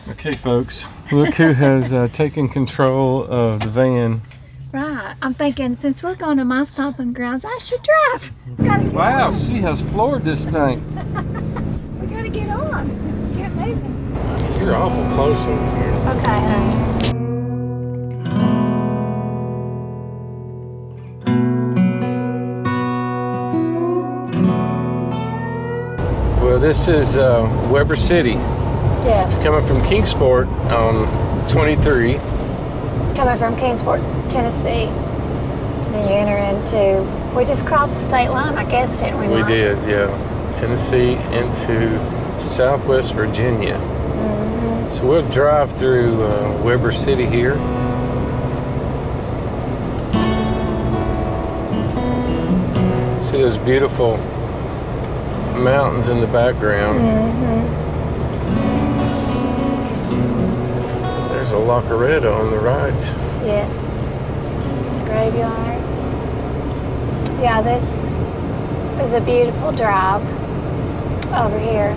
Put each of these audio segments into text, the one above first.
Okay, folks, look who has taken control of the van. Right. I'm thinking, since we're going to my stomping grounds, I should drive. Gotta get Wow, on. she has floored this thing. We gotta get on. Get moving. You're awful close over here. Okay, honey. Well, this is Weber City. Yes. Coming from Kingsport on 23. Coming from Kingsport, Tennessee. Then you enter into, we just crossed the state line, I guess, didn't we? We Mom? did, yeah. Tennessee into Southwest Virginia. Mm-hmm. So we'll drive through Weber City here. See those beautiful mountains in the background. Mm-hmm. There's a Locaretta on the right. Yes. Graveyard. Yeah, this is a beautiful drive over here.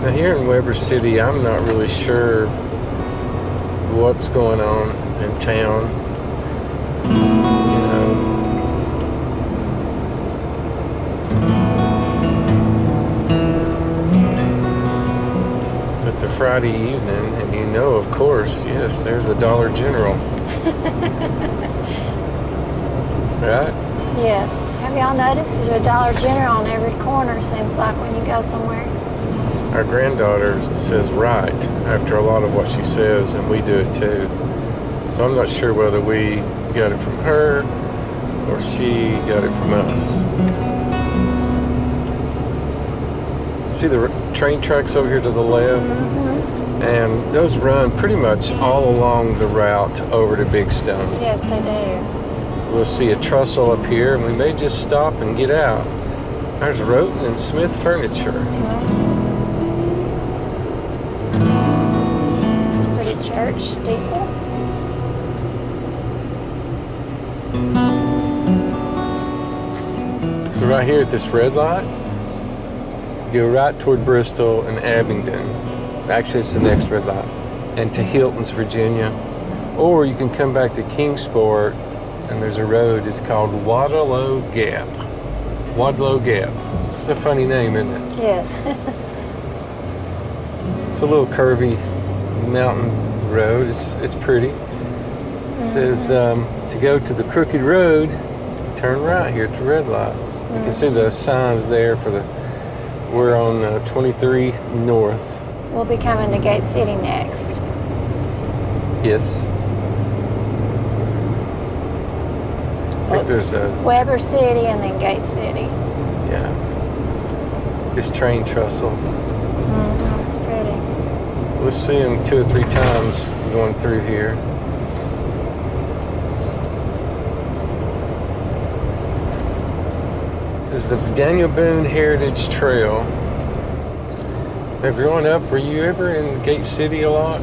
Now here in Weber City, I'm not really sure what's going on in town. You know, so it's a Friday evening, and you know, of course, yes, there's a Dollar General. Right? Yes. Have y'all noticed there's a Dollar General on every corner, seems like, when you go somewhere? Our granddaughter says right after a lot of what she says, and we do it too. So I'm not sure whether we got it from her or she got it from us. See the train tracks over here to the left? Mm-hmm. And those run pretty much all along the route over to Big Stone. Yes, they do. We'll see a trestle up here, and we may just stop and get out. There's Roten and Smith Furniture. Mm-hmm. It's a pretty church steeple. So right here at this red light, go right toward Bristol and Abingdon. Actually, it's the next red light. And to Hilton's, Virginia. Or you can come back to Kingsport, and there's a road. It's called Wadlow Gap. Wadlow Gap. It's a funny name, isn't it? Yes. It's a little curvy mountain road. It's pretty. It says to go to the crooked road, turn right here at the red light. You can see the signs there for the. We're on 23 North. We'll be coming to Gate City next. Yes. I think there's a. Weber City and then Gate City. Yeah. This train trestle. Mm-hmm. It's pretty. We'll see them 2 or 3 times going through here. This is the Daniel Boone Heritage Trail. Now, growing up, were you ever in Gate City a lot?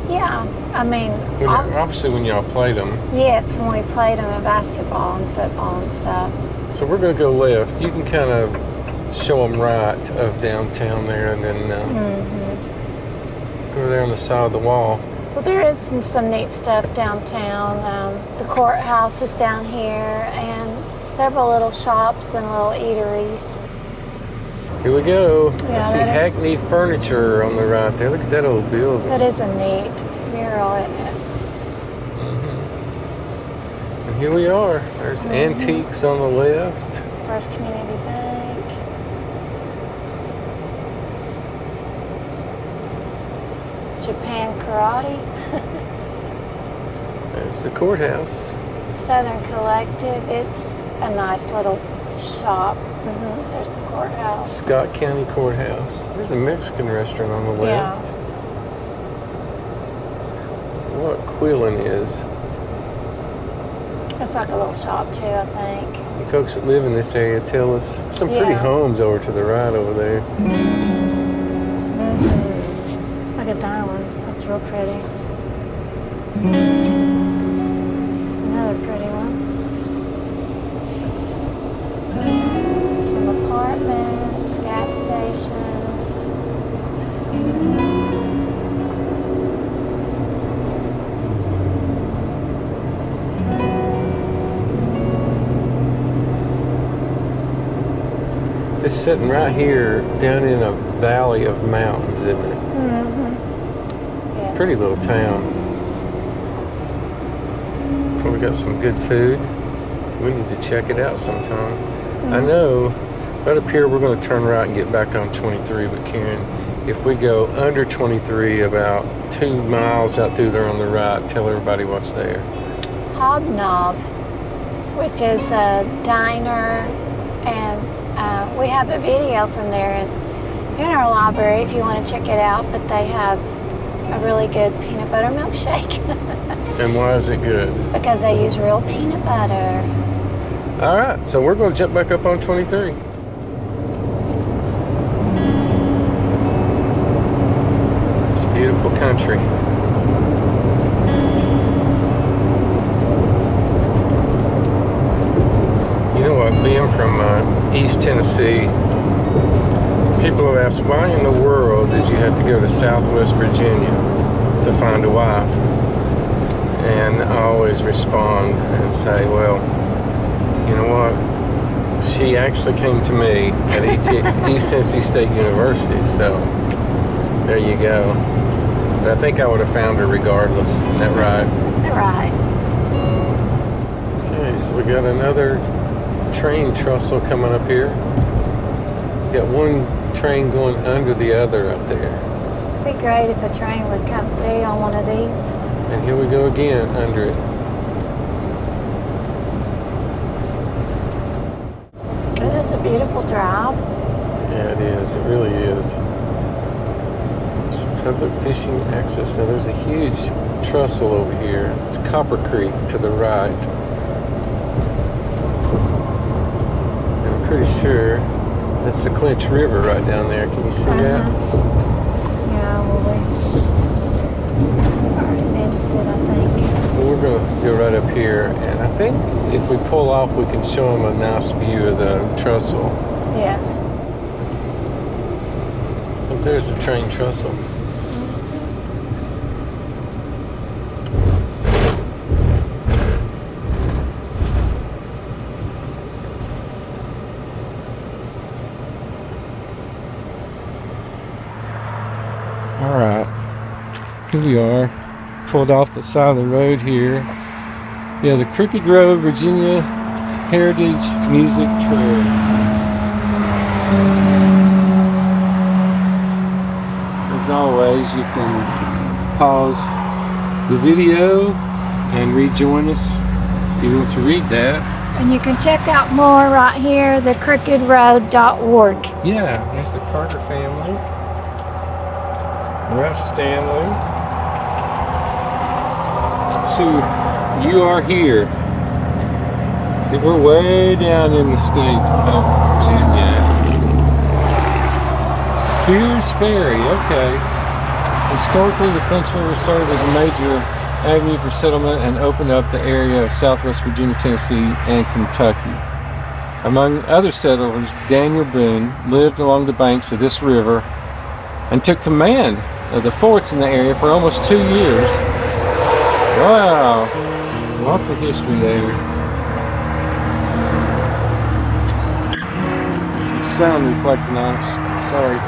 Yeah. I mean, Obviously when y'all played them. yes, when we played them in basketball and football and stuff. So we're going to go left. You can kind of show them right of downtown there, and then go there on the side of the wall. So there is some neat stuff downtown. The courthouse is down here, and several little shops and little eateries. Here we go. Yeah, I see that is- Hackney Furniture on the right there. Look at that old building. That is a neat mural, isn't it? And here we are. There's Antiques on the left. First Community Bank. Japan Karate. There's the courthouse. Southern Collective. It's a nice little shop. There's the courthouse. Scott County Courthouse. There's a Mexican restaurant on the Yeah. left. What Quillen is. It's like a little shop too, I think. You folks that live in this area tell us some pretty Yeah. homes over to the right over there. Look at that one. That's real pretty. It's another pretty one. Just sitting right here down in a valley of mountains, isn't it? Yes. Pretty little town. Probably got some good food. We need to check it out sometime. I know right up here we're going to turn right and get back on 23, but Karen, if we go under 23 about 2 miles out through there on the right, tell everybody what's there. Hobnob, which is a diner, and we have a video from there in our library if you want to check it out, but they have a really good peanut butter milkshake. And why is it good? Because they use real peanut butter. All right, so we're going to jump back up on 23. It's beautiful country. You know what, being from East Tennessee, people have asked, why in the world did you have to go to SouthWest Virginia to find a wife? And I always respond and say, well, you know what? She actually came to me at East Tennessee State University, so there you go. But I think I would have found her regardless. Isn't that right? Right. Okay, so we got another train trestle coming up here. Got one train going under the other up there. It'd be great if a train would come through on one of these. And here we go again under it. It is a beautiful drive. Yeah, it is. It really is. There's public fishing access. Now there's a huge trestle over here. It's Copper Creek to the right. And I'm pretty sure that's the Clinch River right down there. Can you see that? Yeah, well, we already missed it, I think. Well, we're going to go right up here, and I think if we pull off, we can show them a nice view of the trestle. Yes. Up there's a train trestle. All right, here we are, pulled off the side of the road here. Yeah, the Crooked Road, Virginia Heritage Music Trail. As always, you can pause the video and rejoin us if you want to read that. And you can check out more right here, thecrookedroad.org. Yeah, there's the Carter family. Ralph Stanley. So you are here. See, we're way down in the state of Virginia. Spears Ferry, okay. Historically, the Clinch River served as a major avenue for settlement and opened up the area of southwest Virginia, Tennessee, and Kentucky. Among other settlers, Daniel Boone lived along the banks of this river and took command of the forts in the area for almost 2 years. Wow, lots of history there. Some sun reflecting on us. Sorry.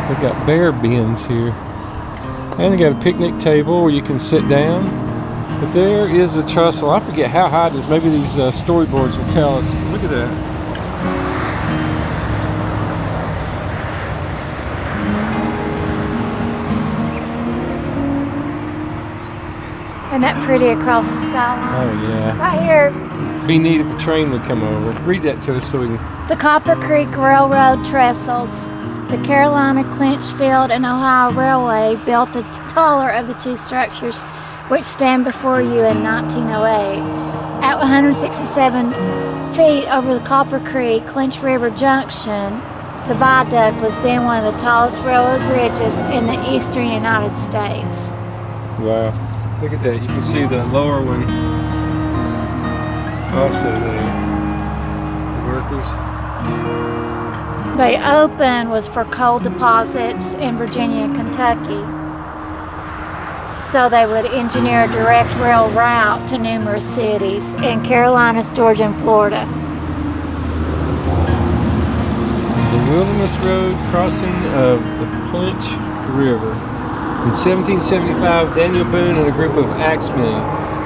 They got bear bins here. And they got a picnic table where you can sit down. But there is a trestle. I forget how high it is. Maybe these storyboards will tell us. Look at that. Isn't that pretty across the skyline? Oh, yeah. Right here, Be neat if a train would come over. Read that to us so we can... the Copper Creek Railroad trestles. The Carolina, Clinchfield, and Ohio Railway built the taller of the two structures, which stand before you in 1908. At 167 feet over the Copper Creek, Clinch River Junction, the viaduct was then one of the tallest railroad bridges in the eastern United States. Wow. Look at that. You can see the lower one also there. The workers. The open was for coal deposits in Virginia and Kentucky. so they would engineer a direct rail route to numerous cities in Carolinas, Georgia, and Florida. The Wilderness Road crossing of the Clinch River. In 1775, Daniel Boone and a group of axemen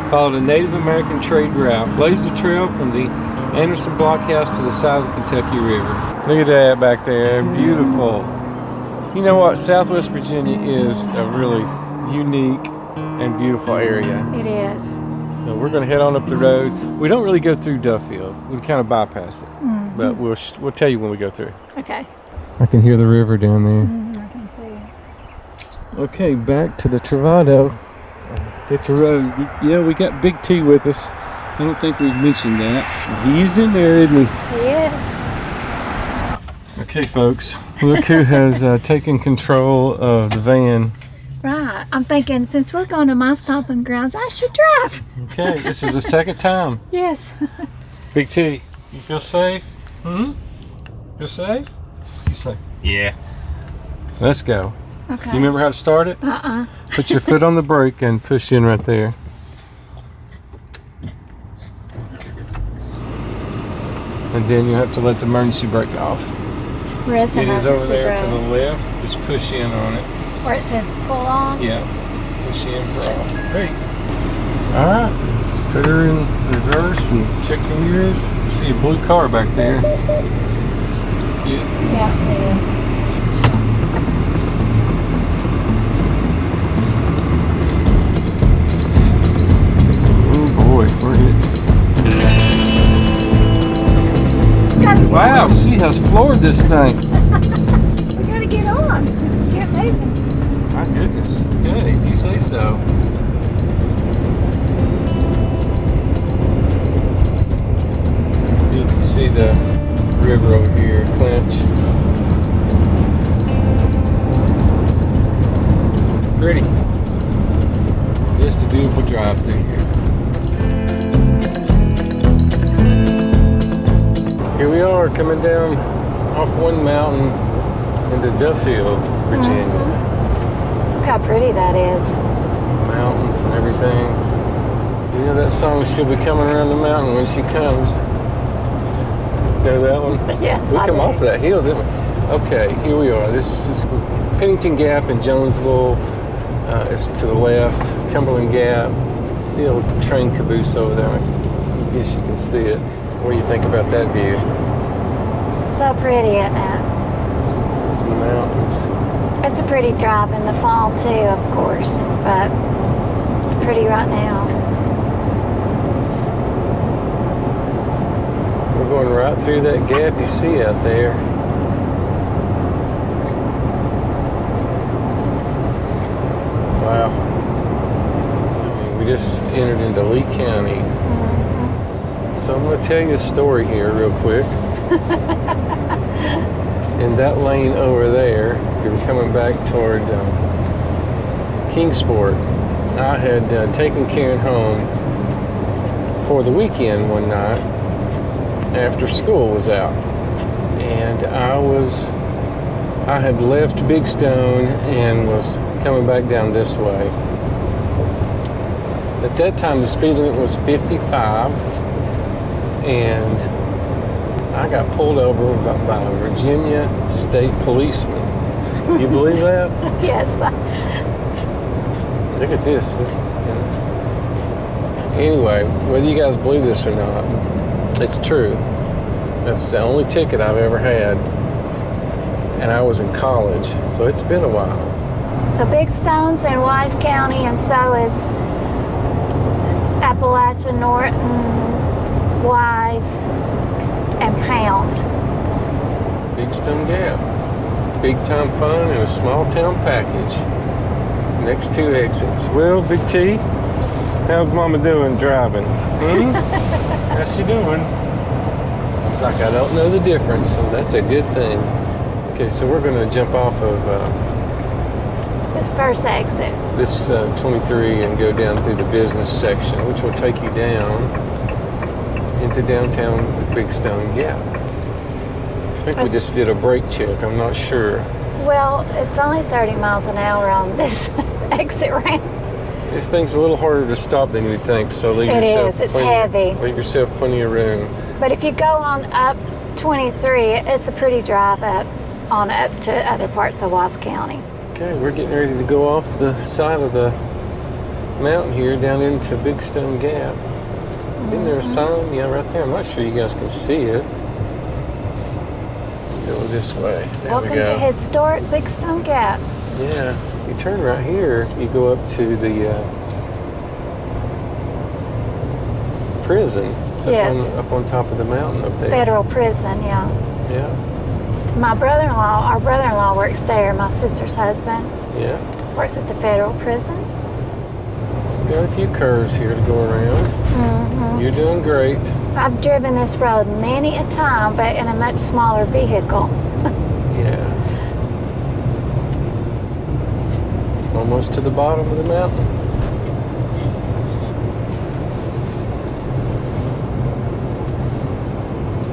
followed a Native American trade route, blazed a trail from the Anderson Blockhouse to the side of the Kentucky River. Look at that back there, beautiful. You know what, Southwest Virginia is a really unique and beautiful area. It is. So we're going to head on up the road. We don't really go through Duffield. We kind of bypass it, but we'll tell you when we go through. Okay. I can hear the river down there. I can too. Okay, back to the Travado. Hit the road. Yeah, we got Big T with us. I don't think we've mentioned that. He's in there, isn't he? He is. Okay, folks. Look who has taken control of the van. Right. I'm thinking, since we're going to my stomping grounds, I should drive. Okay, this is the second time. Yes. Big T, you feel safe? Feel safe? He's like, yeah. Let's go. Okay. You remember how to start it? Put your foot on the brake and push in right there. And then you have to let the emergency brake off. Where is the It is over emergency there brake? to the left. Just push in on it. Where it says pull on? Yeah. Push in for all. Great. Alright. Let's put her in reverse and check the mirrors. You see a blue car back there. See it? Yeah, I see it. Oh boy, we're hit. Wow, she has floored this thing. We gotta get on. Get moving. My goodness. Okay, if you say so. You can see the river over here, Clinch. Pretty. Just a beautiful drive through here. Here we are coming down off one mountain into Duffield, Virginia. Look how pretty that is. Mountains and everything. You know that song, She'll Be Coming Around the Mountain When She Comes? You know that one? Yes, We I come do. off that hill, didn't we? Okay, here we are. This is Pennington Gap in Jonesville. It's to the left. Cumberland Gap. The old train caboose over there. I guess you can see it. What do you think about that view? So pretty, isn't it? Some mountains. It's a pretty drive in the fall too, of course, but it's pretty right now. We're going right through that gap you see out there. Wow. I mean, we just entered into Lee County. So I'm going to tell you a story here real quick. In that lane over there, if you're coming back toward Kingsport, I had taken Karen home for the weekend one night after school was out. And I had left Big Stone and was coming back down this way. At that time, the speed limit was 55. And I got pulled over by a Virginia state policeman. You believe that? Yes. Look at this. Anyway, whether you guys believe this or not, it's true. That's the only ticket I've ever had. And I was in college, so it's been a while. So Big Stone's in Wise County, and so is Appalachia, Norton, Wise, and Pound. Big Stone Gap. Big time fun in a small town package. Next two exits. Well, Big T, how's Mama doing driving? How's she doing? It's like I don't know the difference, so that's a good thing. Okay, so we're going to jump off of This first exit. this 23 and go down through the business section, which will take you down into downtown Big Stone Gap. I think we just did a brake check. I'm not sure. Well, it's only 30 miles an hour on this exit ramp. This thing's a little harder to stop than you'd think, so leave It yourself is. It's heavy. Leave yourself plenty of room. But if you go on up 23, it's a pretty drive up to other parts of Watts County. Okay, we're getting ready to go off the side of the mountain here down into Big Stone Gap. Isn't there a sign? Yeah, right there. I'm not sure you guys can see it. Go this way. There Welcome we go. to historic Big Stone Gap. Yeah, you turn right here, you go up to the prison. It's Yes. up on top of the mountain up there. Federal prison, yeah. Yeah, My brother-in-law, our brother-in-law works there. My sister's husband yeah. works at the federal prison. So we've got a few curves here to go around. Mm-hmm. You're doing great. I've driven this road many a time, but in a much smaller vehicle. Yeah. Almost to the bottom of the mountain.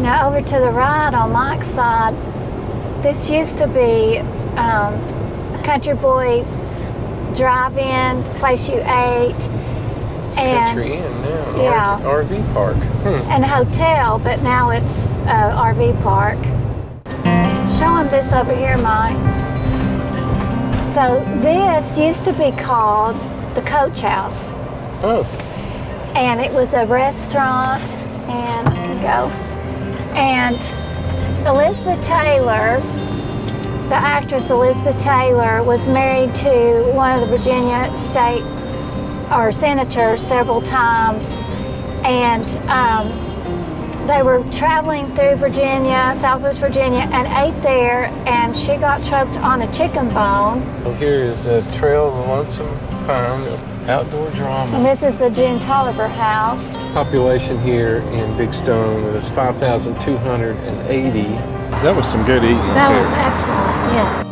Now over to the right on Mike's side, this used to be a Country Boy drive-in, place you ate, It's and Country Inn now. yeah. RV park. and a hotel, but now it's a RV park. Show him this over here, Mike. So this used to be called the Coach House, Oh, and it was a restaurant, and I can go. And Elizabeth Taylor, the actress Elizabeth Taylor, was married to one of the Virginia state or senators several times, and they were traveling through Virginia, Southwest Virginia, and ate there, and she got choked on a chicken bone. well, here is the Trail of the Lonesome Pine, outdoor drama. And this is the June Tolliver house. Population here in Big Stone is 5,280. That was some good eating. That was excellent, yes.